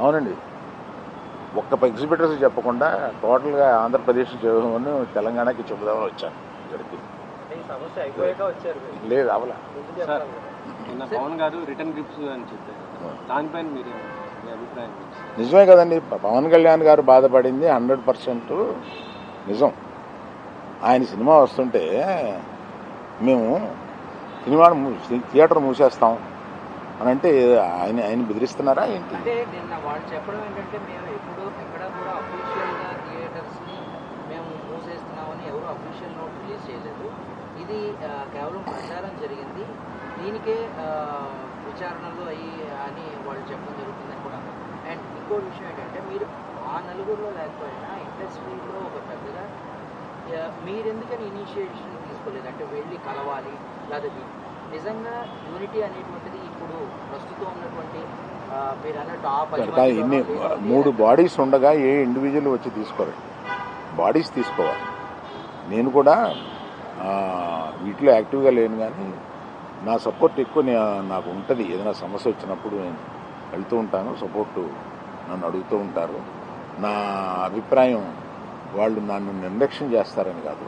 అవునండి. ఒక్క ఎగ్జిబిటర్స్ చెప్పకుండా టోటల్గా ఆంధ్రప్రదేశ్ తెలంగాణకి చెబుదామని వచ్చాను ఇక్కడికి. లేదు అవలా. పవన్ గారు రిటర్న్ గిఫ్ట్స్ అని చెప్పారు, దానిపైన మీరు మీ అభిప్రాయం? నిజమే కదండి, పవన్ కళ్యాణ్ గారు బాధపడింది 100% నిజం. ఆయన సినిమా వస్తుంటే మేము థియేటర్ మూసేస్తాం అని అంటే ఆయన బెదిరిస్తున్నారా ఏంటి? అంటే నిన్న వాళ్ళు చెప్పడం ఏంటంటే మేము ఎప్పుడు ఎక్కడ కూడా అఫీషియల్గా థియేటర్స్ని మేము మూసేస్తున్నామని ఎవరు అఫీషియల్ నోట్ రిలీజ్ చేయలేదు. ఇది కేవలం ప్రచారం జరిగింది, దీనికే విచారణలు అయ్యి అని వాళ్ళు చెప్పడం జరుగుతుందని కూడా. అండ్ ఇంకో విషయం ఏంటంటే మీరు ఆ నలుగురిలో లేకపోయినా ఇండస్ట్రీలో ఒక పెద్దగా మీరెందుకని ఇనిషియేషన్ తీసుకోలేదు? అంటే వెళ్ళి కలవాలి, లేదా నిజంగా యూనిటీ అనేటువంటిది ఇప్పుడు ప్రస్తుతం ఉన్నటువంటి మీరు అన్నట్టు ఇన్ని 3 బాడీస్ ఉండగా ఏ ఇండివిజువల్ వచ్చి తీసుకోరు, బాడీస్ తీసుకోవాలి. నేను కూడా వీటిలో యాక్టివ్గా లేను, కానీ నా సపోర్ట్ ఎక్కువ నాకు ఉంటుంది. ఏదైనా సమస్య వచ్చినప్పుడు నేను వెళ్తూ ఉంటాను, సపోర్టు నన్ను అడుగుతూ ఉంటారు. నా అభిప్రాయం వాళ్ళు నన్ను నిర్లక్ష్యం చేస్తారని కాదు,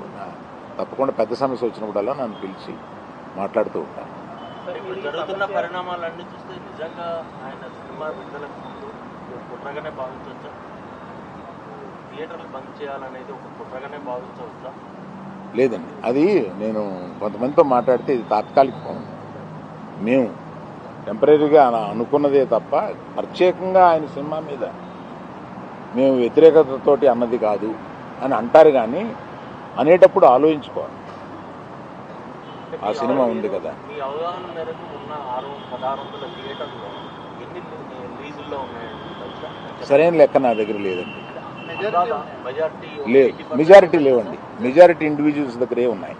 తప్పకుండా పెద్ద సమస్య వచ్చినప్పుడల్లా నన్ను పిలిచి మాట్లాడుతూ ఉంటాను. జరుగుతున్న పరిణామాలన్నీ చూస్తే నిజంగా ఆయన సినిమా విడుదలకు ముందు కుట్రగానే భావించవచ్చా? థియేటర్లు బంద్ చేయాలనేది ఒక కుట్రగానే భావించవచ్చా? లేదండి, అది నేను కొంతమందితో మాట్లాడితే ఇది తాత్కాలికం. మేము టెంపరీగా అలా అనుకున్నదే తప్ప ప్రత్యేకంగా ఆయన సినిమా మీద మేము వ్యతిరేకతతోటి అన్నది కాదు అని అంటారు. కానీ అనేటప్పుడు ఆలోచించుకోవాలి, ఆ సినిమా ఉంది కదా. మీ అవగాహన మేరకు ఉన్న 1600 థియేటర్లో ఎన్ని లీజుల్లో ఉన్నాయండి? సరైన లెక్క నా దగ్గర లేదండి. లేదు, మెజారిటీ లేవండి. మెజారిటీ ఇండివిజువల్స్ దగ్గరే ఉన్నాయి.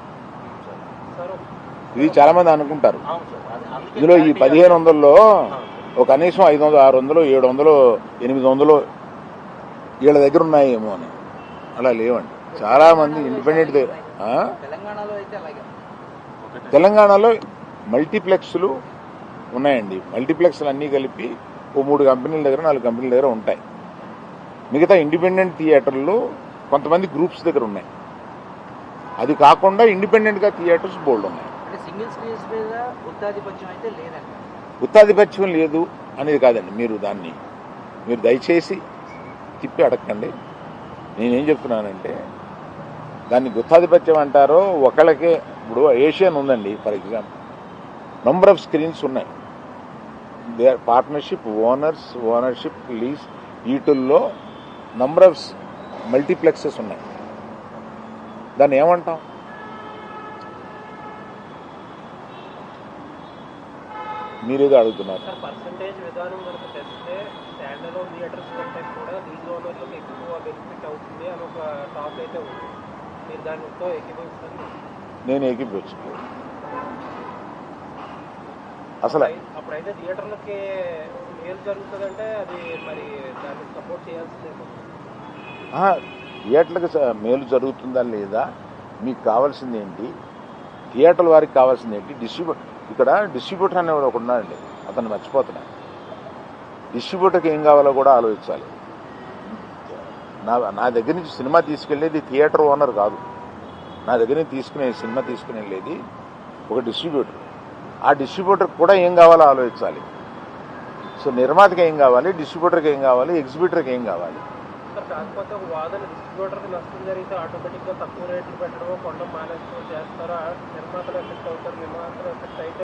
ఇది చాలా మంది అనుకుంటారు. ఇందులో ఈ 1500లో ఒక కనీసం 500, 600, 700, 800 వీళ్ళ దగ్గర ఉన్నాయేమో అని. అలా లేవండి. చాలా మంది ఇండిపెండెంట్. తెలంగాణలో మల్టీప్లెక్స్లు ఉన్నాయండి. మల్టీప్లెక్స్లు అన్నీ కలిపి ఓ 3 కంపెనీల దగ్గర 4 కంపెనీల దగ్గర ఉంటాయి. మిగతా ఇండిపెండెంట్ థియేటర్లు కొంతమంది గ్రూప్స్ దగ్గర ఉన్నాయి. అది కాకుండా ఇండిపెండెంట్గా థియేటర్స్ బోల్డ్ ఉన్నాయి. గుత్తాధిపత్యం లేదు అనేది కాదండి. మీరు దయచేసి తిప్పి అడగండి. నేనేం చెప్తున్నానంటే దాన్ని గుత్తాధిపత్యం అంటారో ఒకళ్ళకే. ఇప్పుడు ఏషియన్ ఉందండి for example, number of screens ఉన్నాయి. They are partnership, ownership, lease, వీటిల్లో నంబర్ ఆఫ్ మల్టీప్లెక్సెస్ ఉన్నాయి. దాన్ని ఏమంటాం? మీరేదో అడుగుతున్నారు. పర్సంటేజ్ విధానం కనుక తెస్తే స్టాండ్ అలోన్ థియేటర్స్ కంటే కూడా లీజ్ ఓనర్లకు ఎక్కువ బెనిఫిట్ అవుతుంది అని ఒక టాక్ అయితే ఉంది. మీరు దానితో ఏకీభవిస్తారు? నేను ఏకీభవించలేదు. అసలు అప్పుడైతే థియేటర్లకి మేలు జరుగుతుందంటే అది మరి దాన్ని సపోర్ట్ చేయాల్సిందే. థియేటర్లకు మేలు జరుగుతుందా లేదా, మీకు కావాల్సింది ఏంటి, థియేటర్ల వారికి కావాల్సింది ఏంటి? ఇక్కడ డిస్ట్రిబ్యూటర్ అనేవాడు ఒకడు ఉన్నాడండి, అతను మర్చిపోతున్నాను. డిస్ట్రిబ్యూటర్కి ఏం కావాలో కూడా ఆలోచించాలి. నా దగ్గర నుంచి సినిమా తీసుకెళ్ళేది థియేటర్ ఓనర్ కాదు. నా దగ్గర నుంచి సినిమా తీసుకుని వెళ్ళేది ఒక డిస్ట్రిబ్యూటర్. ఆ డిస్ట్రిబ్యూటర్కి కూడా ఏం కావాలో ఆలోచించాలి. సో నిర్మాతకి ఏం కావాలి, డిస్ట్రిబ్యూటర్కి ఏం కావాలి, ఎగ్జిబిటర్కి ఏం కావాలి. కాకపోతే ఒక వాదన, డిస్ట్రిబ్యూటర్కి నష్టం జరిగితే ఆటోమేటిక్గా తక్కువ రేట్లు పెట్టడమో కొండ మానేస్తూ చేస్తారో నిర్మాతలు ఎఫెక్ట్ అవుతారు. నిర్మాతలు ఎఫెక్ట్ అయితే